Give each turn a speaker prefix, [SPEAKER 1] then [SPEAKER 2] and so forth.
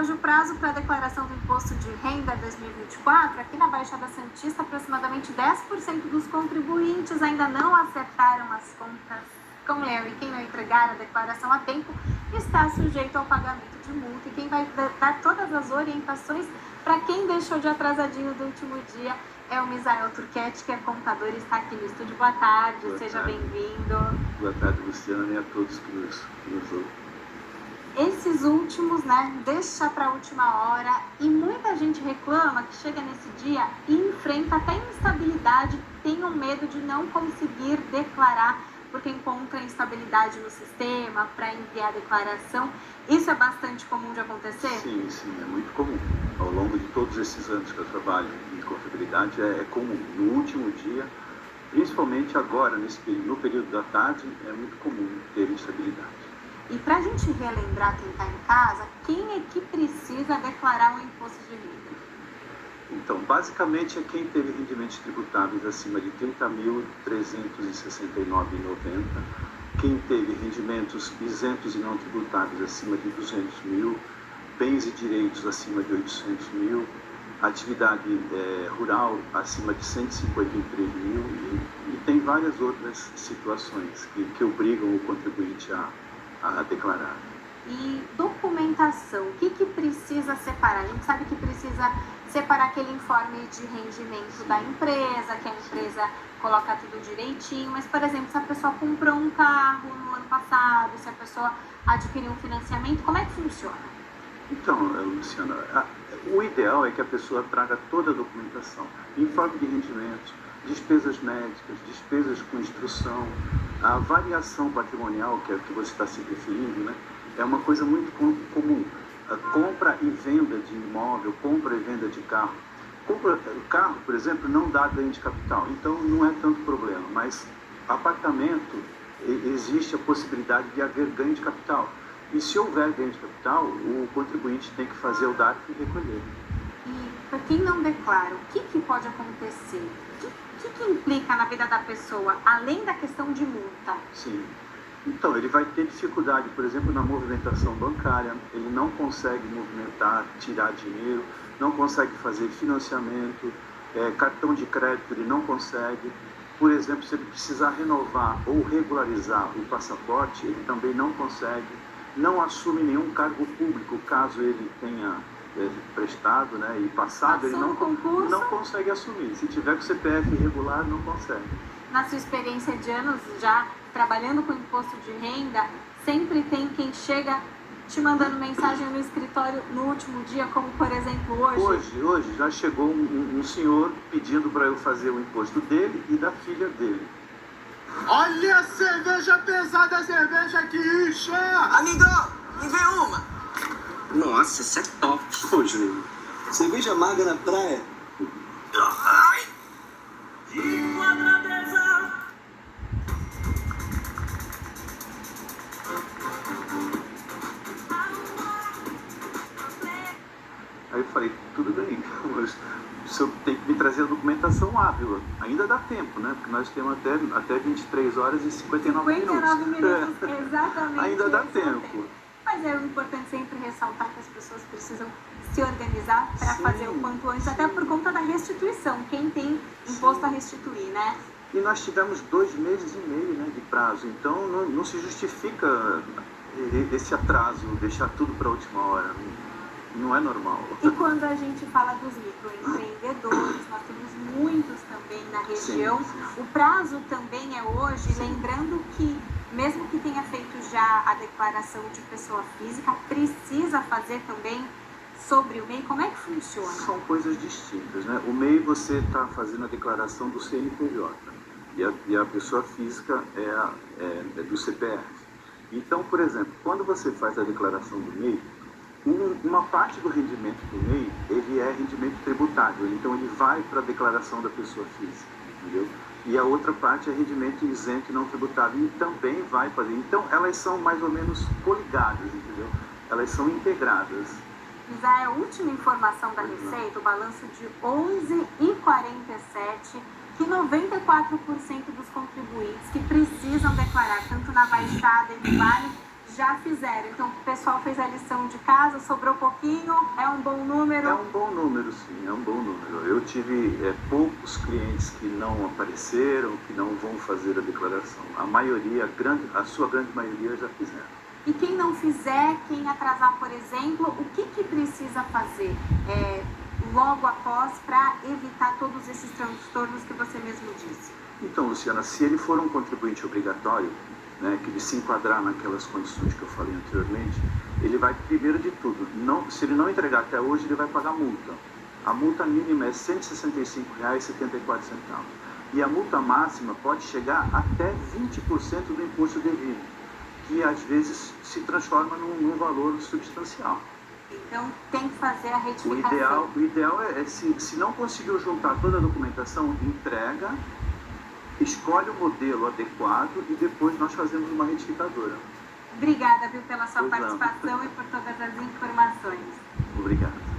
[SPEAKER 1] hoje o prazo para a declaração do Imposto de Renda 2024. Aqui na Baixada Santista, aproximadamente 10% dos contribuintes ainda não acertaram as contas com o leão, e quem não entregar a declaração a tempo está sujeito ao pagamento de multa. E quem vai dar todas as orientações para quem deixou de atrasadinho do último dia é o Misael Turquete, que é contador e está aqui no estúdio. Boa tarde, seja bem-vindo.
[SPEAKER 2] Boa tarde, Luciana, e a todos que nos ouvem.
[SPEAKER 1] Esses últimos, deixa para a última hora, e muita gente reclama que chega nesse dia e enfrenta até instabilidade, tem um medo de não conseguir declarar, porque encontra instabilidade no sistema para enviar a declaração. Isso é bastante comum de acontecer?
[SPEAKER 2] Sim, é muito comum. Ao longo de todos esses anos que eu trabalho em contabilidade, é comum. No último dia, principalmente agora, no período da tarde, é muito comum ter instabilidade.
[SPEAKER 1] E para a gente relembrar quem está em casa, quem é que precisa declarar o imposto de renda?
[SPEAKER 2] Então, basicamente é quem teve rendimentos tributáveis acima de R$ 30.369,90, quem teve rendimentos isentos e não tributáveis acima de 200 mil, bens e direitos acima de 800 mil, atividade rural acima de 153 mil, e tem várias outras situações que obrigam o contribuinte a declarar.
[SPEAKER 1] E documentação, o que precisa separar? A gente sabe que precisa separar aquele informe de rendimento da empresa, que a empresa coloca tudo direitinho, mas, por exemplo, se a pessoa comprou um carro no ano passado, se a pessoa adquiriu um financiamento, como é que funciona?
[SPEAKER 2] Então, Luciana, o ideal é que a pessoa traga toda a documentação, informe de rendimentos, despesas médicas, despesas com instrução, a variação patrimonial, que é o que você está se referindo, é uma coisa muito comum. A compra e venda de imóvel, compra e venda de carro. O carro, por exemplo, não dá ganho de capital, então não é tanto problema, mas apartamento, existe a possibilidade de haver ganho de capital. E se houver ganho de capital, o contribuinte tem que fazer o DARF e recolher.
[SPEAKER 1] E para quem não declara, o que pode acontecer? O que implica na vida da pessoa, além da questão de multa?
[SPEAKER 2] Sim. Então, ele vai ter dificuldade, por exemplo, na movimentação bancária, ele não consegue movimentar, tirar dinheiro, não consegue fazer financiamento, cartão de crédito ele não consegue. Por exemplo, se ele precisar renovar ou regularizar o passaporte, ele também não consegue. Não assume nenhum cargo público, caso ele tenha prestado e passado, ele não consegue assumir. Se tiver com CPF irregular, não consegue.
[SPEAKER 1] Na sua experiência de anos já trabalhando com imposto de renda, sempre tem quem chega te mandando mensagem no escritório no último dia, como por exemplo hoje?
[SPEAKER 2] Hoje já chegou um senhor pedindo para eu fazer o imposto dele e da filha dele.
[SPEAKER 3] Olha a cerveja pesada, a cerveja que incha!
[SPEAKER 4] Amigão, me vê uma!
[SPEAKER 5] Nossa, isso é top!
[SPEAKER 4] Pô, Juninho, cerveja amarga na praia?
[SPEAKER 5] Ai!
[SPEAKER 2] Aí eu falei, tudo bem, mas o senhor tem que me trazer a documentação hábil. Ainda dá tempo, Porque nós temos até 23 horas e 59 minutos.
[SPEAKER 1] Exatamente.
[SPEAKER 2] Ainda dá tempo.
[SPEAKER 1] Mas é importante sempre ressaltar que as pessoas precisam se organizar para fazer o quanto antes, até por conta da restituição. Quem tem imposto a restituir,
[SPEAKER 2] E nós tivemos 2 meses e meio de prazo, então não se justifica esse atraso, deixar tudo para a última hora. Não é normal.
[SPEAKER 1] E quando a gente fala dos microempreendedores, nós temos muitos também na região.
[SPEAKER 2] Sim.
[SPEAKER 1] O prazo também é hoje, lembrando que mesmo que tenha feito já a declaração de pessoa física, precisa fazer também sobre o MEI. Como é que funciona?
[SPEAKER 2] São coisas distintas, O MEI você está fazendo a declaração do CNPJ e a pessoa física é do CPF. Então, por exemplo, quando você faz a declaração do MEI, uma parte do rendimento do MEI, ele é rendimento tributável, então ele vai para a declaração da pessoa física, entendeu? E a outra parte é rendimento isento e não tributável, e também vai fazer. Então, elas são mais ou menos coligadas, entendeu? Elas são integradas.
[SPEAKER 1] Já é a última informação da Receita, o balanço de 11h47, que 94% dos contribuintes que precisam declarar, tanto na Baixada e no Vale, Já fizeram. Então, o pessoal fez a lição de casa, sobrou pouquinho, é um bom número?
[SPEAKER 2] É um bom número, sim, é um bom número. Eu tive poucos clientes que não apareceram, que não vão fazer a declaração. A maioria, a sua grande maioria já fizeram.
[SPEAKER 1] E quem não fizer, quem atrasar, por exemplo, o que precisa fazer logo após para evitar todos esses transtornos que você mesmo disse?
[SPEAKER 2] Então, Luciana, se ele for um contribuinte obrigatório, né, que ele se enquadrar naquelas condições que eu falei anteriormente, ele vai, primeiro de tudo, se ele não entregar até hoje, ele vai pagar multa. A multa mínima é R$ 165,74. E a multa máxima pode chegar até 20% do imposto devido, que às vezes se transforma num valor substancial.
[SPEAKER 1] Então, tem que fazer a retificação.
[SPEAKER 2] O ideal é se não conseguiu juntar toda a documentação, entrega, escolhe o modelo adequado e depois nós fazemos uma retificadora.
[SPEAKER 1] Obrigada, viu, pela sua
[SPEAKER 2] Pois não.
[SPEAKER 1] participação e por todas as informações.
[SPEAKER 2] Obrigado.